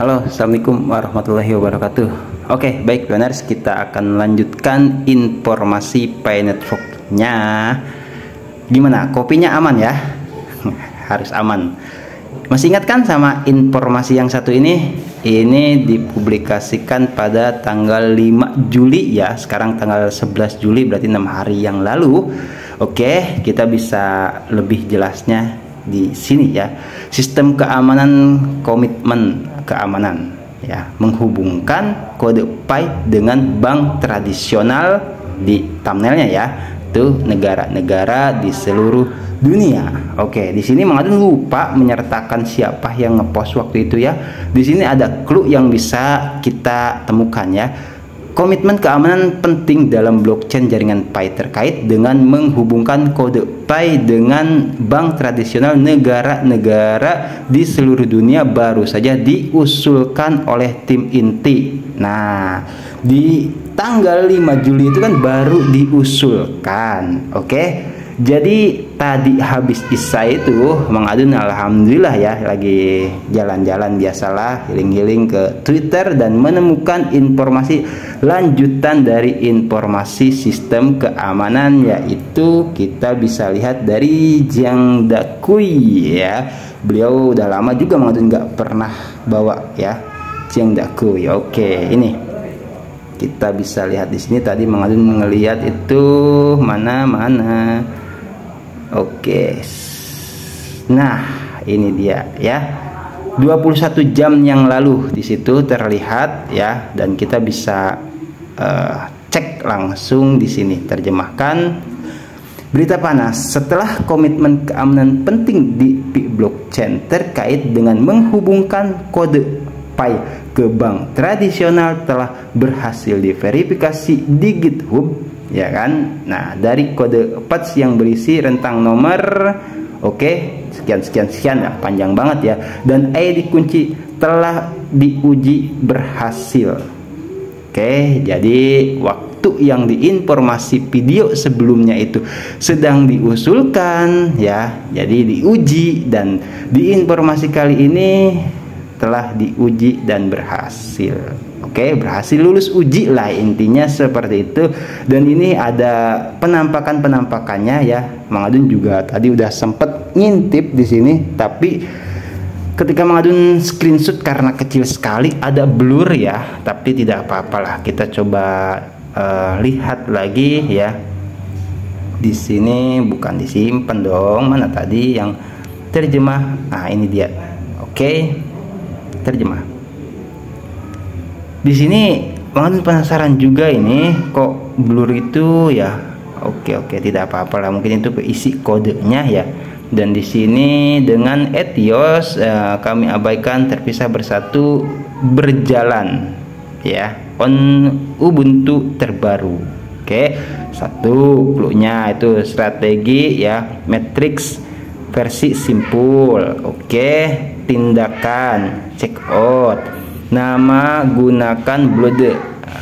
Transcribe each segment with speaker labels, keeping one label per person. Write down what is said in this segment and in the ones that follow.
Speaker 1: Halo, assalamualaikum warahmatullahi wabarakatuh. Oke, baik Planners, kita akan lanjutkan informasi Pi Network-nya. Gimana? Kopinya aman ya? Harus aman. Masih ingat kan sama informasi yang satu ini? Ini dipublikasikan pada tanggal 5 Juli ya. Sekarang tanggal 11 Juli, berarti 6 hari yang lalu. Oke, kita bisa lebih jelasnya di sini ya. Sistem keamanan komitmen keamanan ya, menghubungkan kode Pi dengan bank tradisional di thumbnailnya ya. Tuh negara-negara di seluruh dunia. Oke, di sini Mang Adun lupa menyertakan siapa yang ngepost waktu itu ya. Di sini ada clue yang bisa kita temukan ya. Komitmen keamanan penting dalam blockchain jaringan Pi terkait dengan menghubungkan kode Pi dengan bank tradisional negara-negara di seluruh dunia baru saja diusulkan oleh tim inti. Nah, di tanggal 5 Juli itu kan baru diusulkan. Oke. Jadi tadi habis Isya itu Mang Adun alhamdulillah ya lagi jalan-jalan biasalah, healing-healing ke Twitter dan menemukan informasi lanjutan dari informasi sistem keamanan, yaitu kita bisa lihat dari Jiang Dakui ya. Beliau udah lama juga Mang Adun nggak pernah bawa ya Jiang Dakui. Oke, ini kita bisa lihat di sini. Tadi Mang Adun ngelihat itu mana. Oke. Nah, ini dia ya. 21 jam yang lalu di situ terlihat ya, dan kita bisa cek langsung di sini. Terjemahkan berita panas setelah komitmen keamanan penting di Pi blockchain terkait dengan menghubungkan kode Pi ke bank tradisional telah berhasil diverifikasi di GitHub ya kan. Nah, dari kode PATS yang berisi rentang nomor sekian ya, panjang banget ya, dan ID kunci telah diuji berhasil. Oke, jadi waktu yang di informasi video sebelumnya itu sedang diusulkan ya, jadi diuji, dan di informasi kali ini telah diuji dan berhasil. Oke, berhasil lulus uji lah, intinya seperti itu. Dan ini ada penampakannya ya. Mang Adun juga tadi udah sempet ngintip di sini, tapi ketika Mang Adun screenshot karena kecil sekali ada blur ya, tapi tidak apa-apalah. Kita coba lihat lagi ya. Di sini bukan disimpan dong. Mana tadi yang terjemah? Nah, ini dia. Oke, terjemah. Di sini Mang Adun penasaran juga, ini kok blur itu ya. Oke, tidak apa-apa lah, mungkin itu isi kodenya ya. Dan di sini dengan Etios kami abaikan terpisah bersatu berjalan ya on Ubuntu terbaru. Oke, satu clue-nya itu strategi ya, matrix versi simpul. Oke, tindakan check out, nama gunakan blode,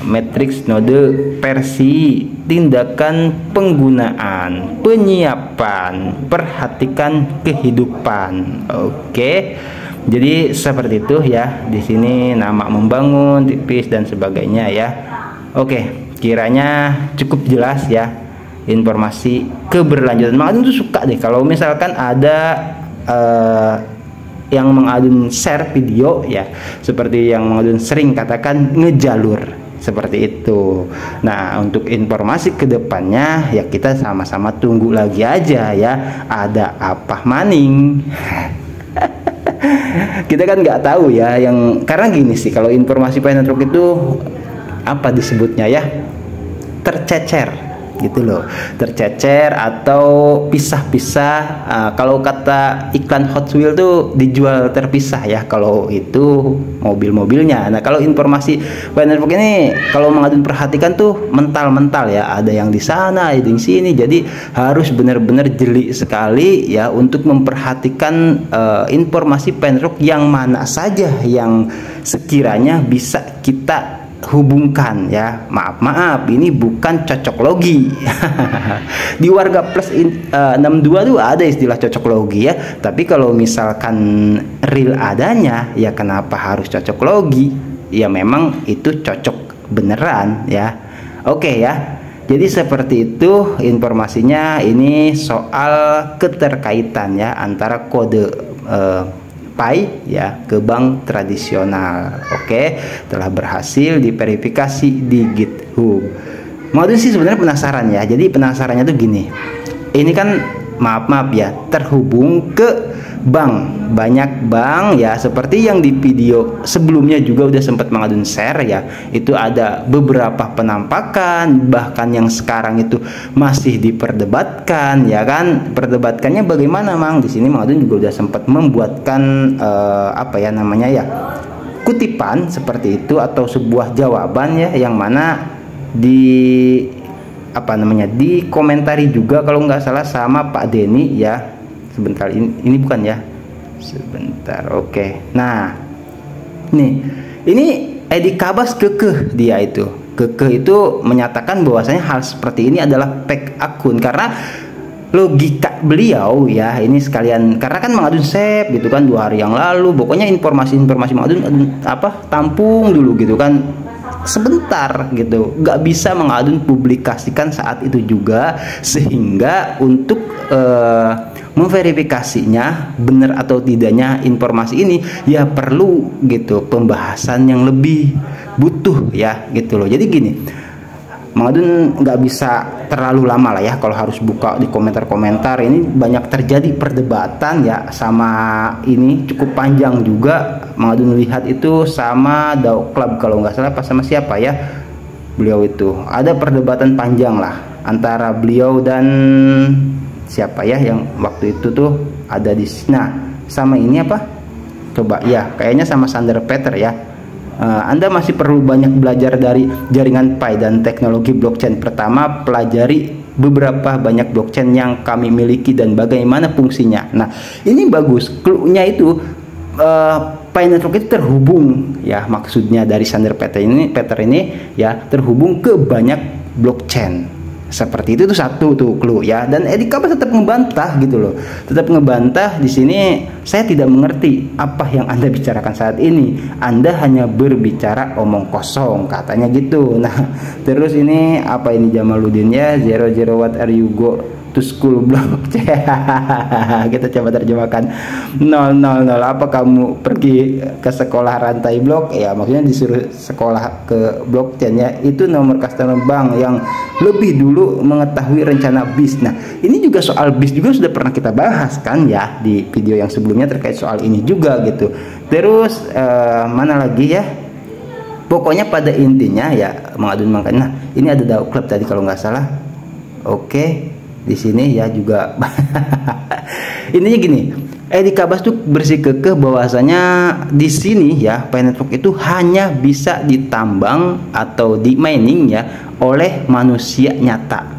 Speaker 1: matrix node versi, tindakan penggunaan, penyiapan, perhatikan kehidupan. Oke, jadi seperti itu ya. Di sini nama membangun, tipis dan sebagainya ya. Oke, kiranya cukup jelas ya informasi keberlanjutan. Mang Adun tuh suka deh kalau misalkan ada yang Mang Adun share video ya, seperti yang Mang Adun sering katakan ngejalur seperti itu. Nah, untuk informasi kedepannya ya kita sama-sama tunggu lagi aja ya, ada apa maning. Kita kan nggak tahu ya, yang karena gini sih, kalau informasi Pi Network itu apa disebutnya ya, tercecer gitu loh, tercecer atau pisah-pisah. Kalau kata iklan Hot Wheels tuh dijual terpisah ya, kalau itu mobil-mobilnya. Nah, kalau informasi Pi Network ini kalau Mang Adun perhatikan tuh mental-mental ya, ada yang di sana, ada yang sini. Jadi harus benar-benar jeli sekali ya untuk memperhatikan informasi Pi Network yang mana saja yang sekiranya bisa kita hubungkan ya, maaf ini bukan cocok logi. Di Warga Plus 62 tuh ada istilah cocok logi ya, tapi kalau misalkan real adanya ya kenapa harus cocok logi? Ya memang itu cocok beneran ya. Oke ya, jadi seperti itu informasinya. Ini soal keterkaitan ya antara kode Pi ya ke bank tradisional. Oke, telah berhasil diverifikasi di GitHub. Mau sih sebenarnya penasaran ya. Jadi penasarannya tuh gini. Ini kan maaf ya, terhubung ke bank, banyak bank ya, seperti yang di video sebelumnya juga udah sempat mengadun share ya. Itu ada beberapa penampakan, bahkan yang sekarang itu masih diperdebatkan ya kan. Perdebatkannya bagaimana Mang? Di sini Mengadun juga udah sempat membuatkan apa ya namanya ya, kutipan seperti itu atau sebuah jawaban ya, yang mana di apa namanya, dikomentari juga kalau nggak salah sama Pak Denny ya. Sebentar, ini bukan ya, sebentar. Oke, nah ini Edi Kabas kekeh, dia itu kekeh itu menyatakan bahwasanya hal seperti ini adalah fake akun karena logika beliau ya. Ini sekalian karena kan mengadun save gitu kan 2 hari yang lalu, pokoknya informasi mengadun tampung dulu gitu kan sebentar gitu, nggak bisa mengadun publikasikan saat itu juga, sehingga untuk memverifikasinya benar atau tidaknya informasi ini ya perlu gitu pembahasan yang lebih butuh ya gitu loh. Jadi gini, Mengadun nggak bisa terlalu lama lah ya kalau harus buka di komentar-komentar. Ini banyak terjadi perdebatan ya, sama ini cukup panjang juga. Mengadun lihat itu sama Dao Club kalau nggak salah, pas sama siapa ya, beliau itu ada perdebatan panjang lah antara beliau dan siapa ya yang waktu itu tuh ada di sini. Nah, sama ini apa? Coba ya, kayaknya sama Sander Peter ya. Anda masih perlu banyak belajar dari jaringan Pi dan teknologi blockchain. Pertama, pelajari beberapa banyak blockchain yang kami miliki dan bagaimana fungsinya. Nah, ini bagus. Clue-nya itu Pi Network itu terhubung ya, maksudnya dari Sander Peter ini ya, terhubung ke banyak blockchain. Seperti itu tuh satu tuh clue ya. Dan Edi Kabas tetap ngebantah gitu loh, tetap ngebantah di sini. Saya tidak mengerti apa yang Anda bicarakan saat ini, Anda hanya berbicara omong kosong katanya gitu. Nah terus ini apa ini Jamaluddin ya, 00 what are you go to school blockchain. Kita coba terjemahkan, 000 apa kamu pergi ke sekolah rantai blok ya, maksudnya disuruh sekolah ke blockchain ya. Itu nomor customer bank yang lebih dulu mengetahui rencana BIS. Nah ini juga soal BIS juga sudah pernah kita bahas kan ya di video yang sebelumnya terkait soal ini juga gitu. Terus mana lagi ya, pokoknya pada intinya ya Mengadun makanya. Nah ini ada Dao Club tadi kalau nggak salah. Oke, di sini ya juga. Intinya gini, Edi Kabas tuh bersikukuh bahwasanya di sini ya Pi Network itu hanya bisa ditambang atau di mining ya oleh manusia nyata.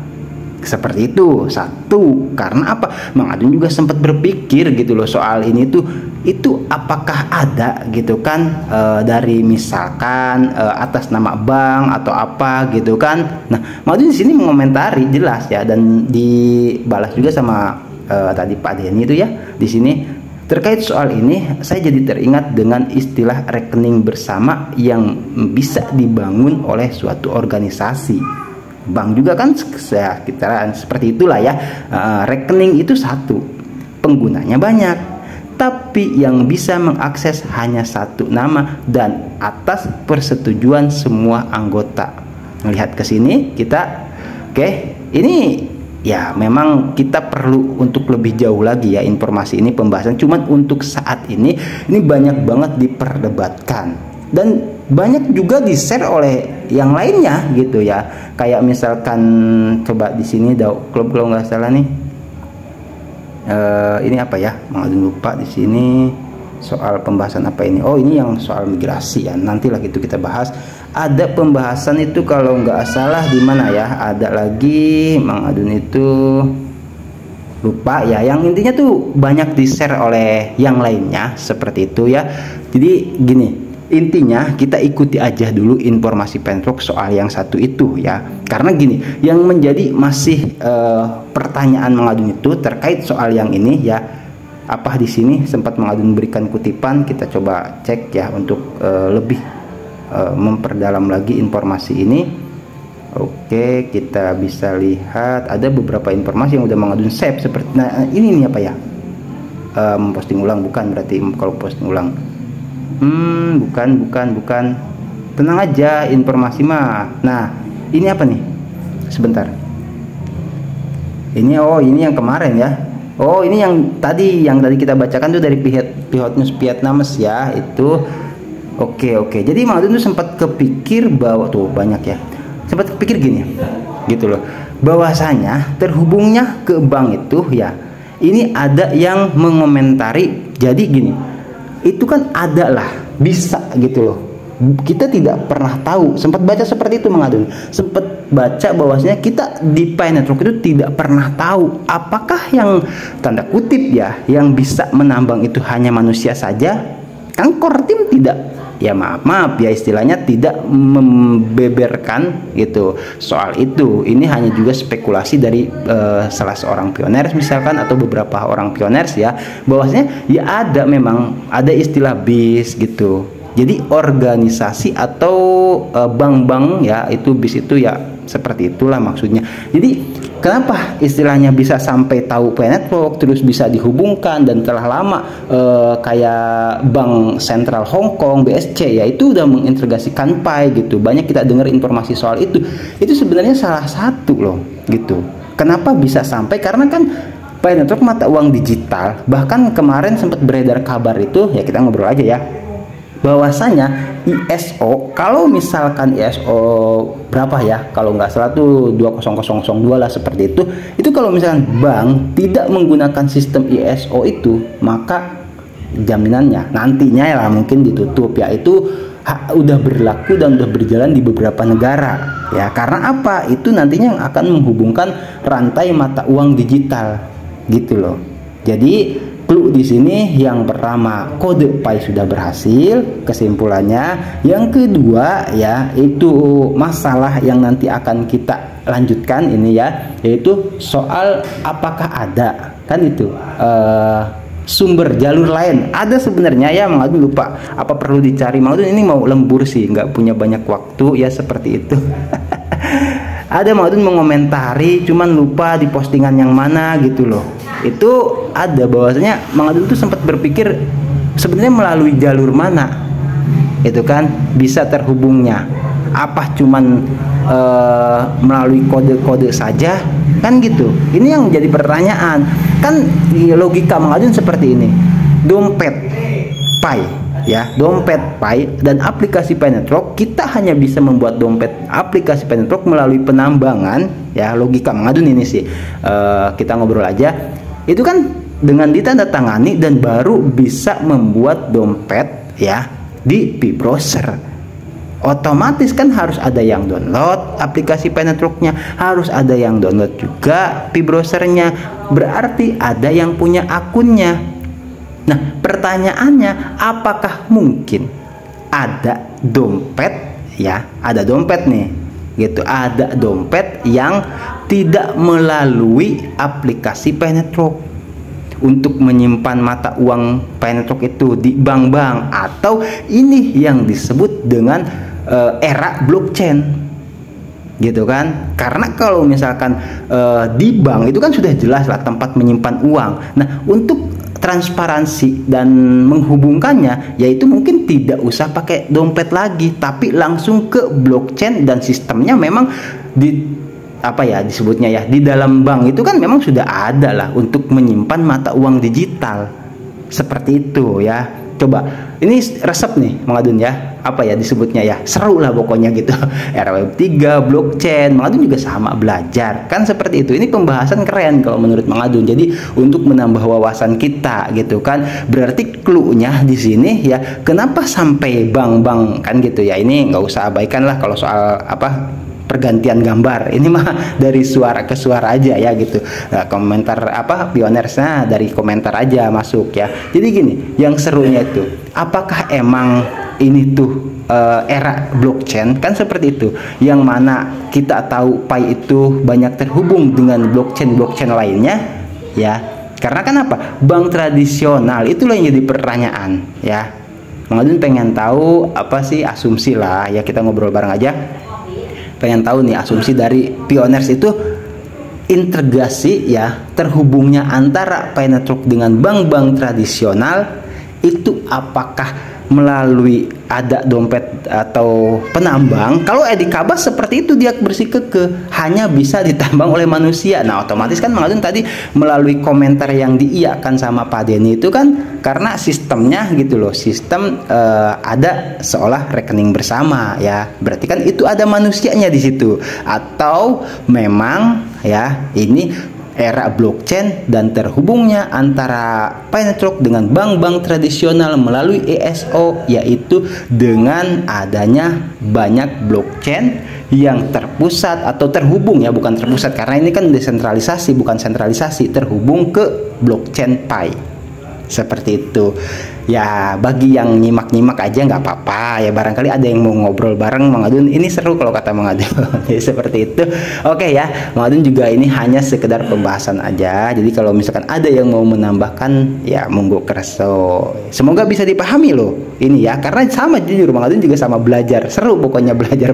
Speaker 1: Seperti itu satu. Karena apa? Mengadun juga sempat berpikir gitu loh soal ini tuh, itu apakah ada gitu kan dari misalkan atas nama bank atau apa gitu kan. Nah Mengadun di sini mengomentari jelas ya, dan dibalas juga sama tadi Pak Denny itu ya di sini. Terkait soal ini saya jadi teringat dengan istilah rekening bersama yang bisa dibangun oleh suatu organisasi. Bank juga kan sekitaran seperti itulah ya. Rekening itu satu, penggunanya banyak, tapi yang bisa mengakses hanya satu nama dan atas persetujuan semua anggota. Melihat ke sini kita, oke, ini ya memang kita perlu untuk lebih jauh lagi ya informasi ini pembahasan. Cuman untuk saat ini banyak banget diperdebatkan dan banyak juga di-share oleh yang lainnya gitu ya. Kayak misalkan coba di sini Dao Club kalau nggak salah nih. Ini apa ya? Mengadun lupa di sini soal pembahasan apa ini. Oh, ini yang soal migrasi ya. Nanti lagi itu kita bahas. Ada pembahasan itu kalau nggak salah di mana ya? Ada lagi Mengadun itu lupa ya. Yang intinya tuh banyak di-share oleh yang lainnya seperti itu ya. Jadi gini, intinya kita ikuti aja dulu informasi Penetruck soal yang satu itu ya. Karena gini, yang menjadi masih pertanyaan Mengadun itu terkait soal yang ini ya. Apa di sini sempat Mengadun berikan kutipan, kita coba cek ya untuk lebih memperdalam lagi informasi ini. Oke, kita bisa lihat ada beberapa informasi yang udah Mengadun save seperti nah ini nih apa ya? Posting ulang bukan, berarti kalau posting ulang. Bukan. Tenang aja, informasi mah. Nah, ini apa nih? Sebentar. Ini ini yang kemarin ya. Oh, ini yang tadi kita bacakan tuh dari pihak News Vietnamese ya, itu. Oke. Jadi Mengadun tuh sempat kepikir bahwa tuh banyak ya. Sempat kepikir gini. Gitu loh. Bahwasanya terhubungnya ke bank itu ya. Ini ada yang mengomentari. Jadi gini. Itu kan ada lah, bisa gitu loh. Kita tidak pernah tahu. Sempat baca seperti itu Mengadun. Sempat baca bahwasanya kita di Penetruck itu tidak pernah tahu apakah yang tanda kutip ya yang bisa menambang itu hanya manusia saja. Kan core team tidak, ya maaf ya istilahnya tidak membeberkan gitu soal itu. Ini hanya juga spekulasi dari salah seorang pioners misalkan atau beberapa orang pioners ya, bahwasanya ya ada memang ada istilah BIS gitu. Jadi organisasi atau bank-bank ya, itu BIS itu ya seperti itulah maksudnya. Jadi kenapa istilahnya bisa sampai tahu Penetruck, terus bisa dihubungkan dan telah lama kayak Bank Sentral Hong Kong BSC ya itu udah mengintegrasikan Pi gitu. Banyak kita dengar informasi soal itu. Itu sebenarnya salah satu loh gitu. Kenapa bisa sampai? Karena kan Penetruck mata uang digital. Bahkan kemarin sempat beredar kabar itu ya, kita ngobrol aja ya, bahwasanya ISO, kalau misalkan ISO berapa ya, kalau nggak salah tuh 20002 lah seperti itu kalau misalkan bank tidak menggunakan sistem ISO itu, maka jaminannya nantinya ya mungkin ditutup ya. Itu udah berlaku dan udah berjalan di beberapa negara ya. Karena apa? Itu nantinya akan menghubungkan rantai mata uang digital gitu loh. Jadi clue di sini yang pertama, kode Pi sudah berhasil, kesimpulannya. Yang kedua ya, itu masalah yang nanti akan kita lanjutkan ini ya, yaitu soal apakah ada kan itu sumber jalur lain. Ada sebenarnya ya, Mengadun lupa apa perlu dicari. Mengadun ini mau lembur sih, nggak punya banyak waktu ya seperti itu. Ada Mengadun mengomentari, cuman lupa di postingan yang mana gitu loh. Itu ada bahwasanya Mengadun tuh sempat berpikir sebenarnya melalui jalur mana itu kan bisa terhubungnya. Apa cuman melalui kode-kode saja kan gitu. Ini yang jadi pertanyaan. Kan logika Mengadun seperti ini. Dompet Pi ya, dompet Pi dan aplikasi Penetruck, kita hanya bisa membuat dompet aplikasi Penetruck melalui penambangan ya. Logika Mengadun ini sih, kita ngobrol aja. Itu kan dengan ditandatangani dan baru bisa membuat dompet ya di Pi browser. Otomatis kan harus ada yang download aplikasi Penetrucknya, harus ada yang download juga Pi browsernya. Berarti ada yang punya akunnya. Nah, pertanyaannya, apakah mungkin ada dompet ya, ada dompet nih gitu, ada dompet yang tidak melalui aplikasi Penetruck untuk menyimpan mata uang Penetruck itu di bank-bank, atau ini yang disebut dengan era blockchain gitu kan. Karena kalau misalkan di bank itu kan sudah jelas lah tempat menyimpan uang. Nah, untuk transparansi dan menghubungkannya, yaitu mungkin tidak usah pakai dompet lagi, tapi langsung ke blockchain dan sistemnya memang di apa ya disebutnya ya, di dalam bank itu kan memang sudah ada lah untuk menyimpan mata uang digital seperti itu ya. Coba ini resep nih Mengadun ya, apa ya disebutnya ya, seru lah pokoknya gitu. Era Web 3, blockchain, Mengadun juga sama belajar kan seperti itu. Ini pembahasan keren kalau menurut Mengadun. Jadi untuk menambah wawasan kita gitu kan. Berarti clue-nya di sini ya, kenapa sampai bank-bank kan gitu ya. Ini nggak usah abaikan lah kalau soal apa pergantian gambar, ini mah dari suara ke suara aja ya gitu. Nah, komentar apa pionersnya dari komentar aja masuk ya. Jadi gini, yang serunya itu apakah emang ini tuh era blockchain kan seperti itu, yang mana kita tahu Pi itu banyak terhubung dengan blockchain lainnya ya. Karena kenapa? Bank tradisional itulah yang jadi pertanyaan ya. Mang Adun pengen tahu apa sih asumsi lah ya, kita ngobrol bareng aja. Pengen tahu nih asumsi dari Pioneers itu, integrasi ya, terhubungnya antara Pi Network dengan bank-bank tradisional itu apakah melalui ada dompet atau penambang? Kalau Edi Kabas seperti itu, dia bersikukuh hanya bisa ditambang oleh manusia. Nah otomatis kan Mang Adun tadi melalui komentar yang diiyakan sama Pak Denny itu kan karena sistemnya gitu loh, sistem ada seolah rekening bersama ya, berarti kan itu ada manusianya di situ, atau memang ya ini era blockchain dan terhubungnya antara Pi Network dengan bank-bank tradisional melalui ESO, yaitu dengan adanya banyak blockchain yang terpusat atau terhubung ya, bukan terpusat karena ini kan desentralisasi bukan sentralisasi, terhubung ke blockchain Pi. Seperti itu ya, bagi yang nyimak-nyimak aja nggak apa-apa ya, barangkali ada yang mau ngobrol bareng Mang Adun, ini seru kalau kata Mang Adun. Seperti itu. Oke ya, Mang Adun juga ini hanya sekedar pembahasan aja, jadi kalau misalkan ada yang mau menambahkan ya monggo kerso, semoga bisa dipahami loh ini ya, karena sama jujur Mang Adun juga sama belajar, seru pokoknya belajar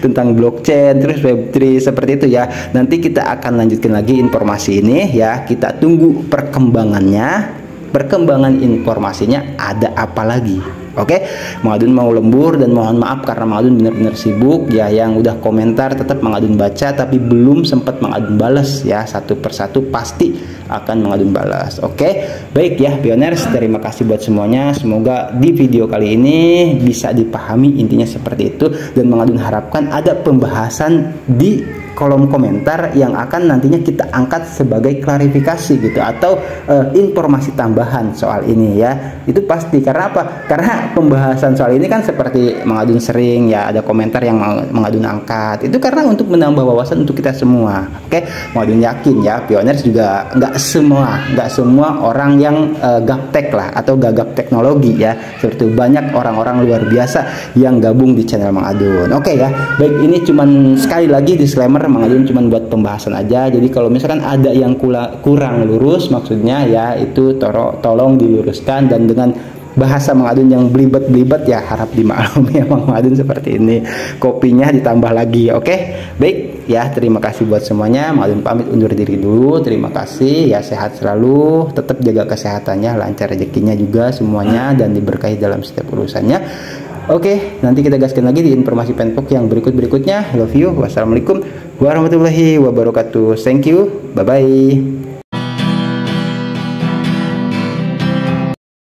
Speaker 1: tentang blockchain terus Web3 seperti itu ya. Nanti kita akan lanjutkan lagi informasi ini ya, kita tunggu perkembangannya, perkembangan informasinya ada apa lagi. Oke, Mang Adun mau lembur dan mohon maaf karena Mang Adun benar-benar sibuk ya. Yang udah komentar tetap Mang Adun baca, tapi belum sempat Mang Adun balas ya, satu persatu pasti akan Mang Adun balas. Oke, baik ya Pioneers, terima kasih buat semuanya. Semoga di video kali ini bisa dipahami intinya seperti itu, dan Mang Adun harapkan ada pembahasan di kolom komentar yang akan nantinya kita angkat sebagai klarifikasi gitu, atau informasi tambahan soal ini ya. Itu pasti, karena apa? Karena pembahasan soal ini kan seperti Mang Adun sering ya ada komentar yang Mang Adun angkat, itu karena untuk menambah wawasan untuk kita semua. Oke, Mang Adun yakin ya Pioneers juga nggak semua orang yang gaptek lah atau gagap teknologi ya, seperti banyak orang-orang luar biasa yang gabung di channel Mang Adun. Oke ya, baik, ini cuman sekali lagi disclaimer, Mang Adun cuma buat pembahasan aja. Jadi kalau misalkan ada yang kurang lurus maksudnya ya, itu tolong diluruskan, dan dengan bahasa Mang Adun yang belibet ya harap dimaklumi ya Mang Adun seperti ini. Kopinya ditambah lagi. Oke, baik ya, terima kasih buat semuanya. Mang Adun pamit undur diri dulu. Terima kasih ya, sehat selalu, tetap jaga kesehatannya, lancar rezekinya juga semuanya, dan diberkahi dalam setiap urusannya. Oke, nanti kita gaskan lagi di informasi penpok yang berikutnya. Love you. Wassalamualaikum warahmatullahi wabarakatuh. Thank you. Bye bye.